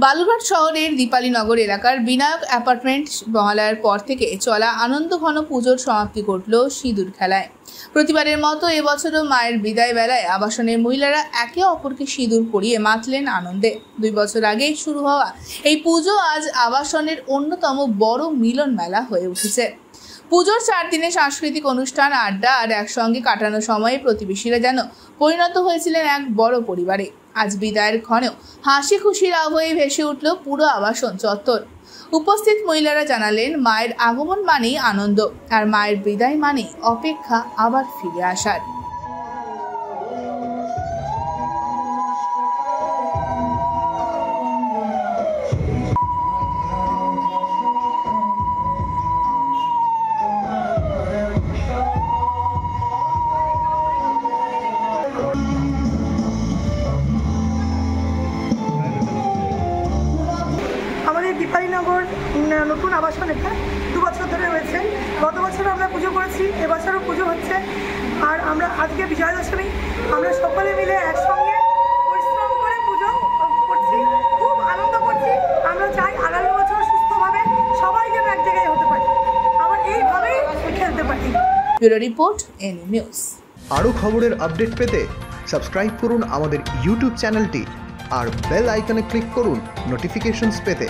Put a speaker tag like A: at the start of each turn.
A: বালুরঘাট শহরের দীপালীনগর এলাকার বিনায়ক অ্যাপার্টমেন্ট মহালয়ার পর থেকে চলা আনন্দঘন পুজোর সমাপ্তি ঘটল সিঁদুর খেলায়। প্রতিবারের মতো এবছরও মায়ের বিদায় বেলায় আবাসনের মহিলারা একে অপরকে সিঁদুর পরিয়ে মাতলেন আনন্দে। 2 বছর আগে শুরু হওয়া এই পুজো আজ আবাসনের অন্যতম বড় মিলন মেলা হয়ে উঠেছে। পুজোর 4 দিনে সাংস্কৃতিক অনুষ্ঠান, আড্ডা আর একসঙ্গে কাটানো সময়ে প্রতিবেশীরা যেন পরিণত হয়েছিলেন এক বড় পরিবারে। আজ বিদায়ের ক্ষণেও হাসি খুশির আবহে ভেসে উঠল পুরো আবাসন চত্বর। উপস্থিত মহিলারা জানালেন, মায়ের আগমন মানেই আনন্দ, আর মায়ের বিদায় মানেই অপেক্ষা আবার ফিরে আসার।
B: আমাদের দীপালীনগর নতুন আবাসন এটা 2 বছর ধরে রয়েছে। গত বছর আমরা পুজো করেছি, এবছরও পুজো হচ্ছে। আর আমরা আজকে বিজয়া দশমী, আমরা সকলে মিলে একসঙ্গে পরিশ্রম করে পুজো করছি, খুব আনন্দ করছি। আমরা চাই আগামী বছর সুস্থভাবে সবাই যেন এক জায়গায় হতে পারি, আবার এইভাবেই খেলতে পারি।
A: Bureau report, any news.
C: আরও খবরের আপডেট পেতে সাবস্ক্রাইব করুন আমাদের ইউটিউব চ্যানেলটি আর বেল আইকনে ক্লিক করুন নোটিফিকেশনস পেতে।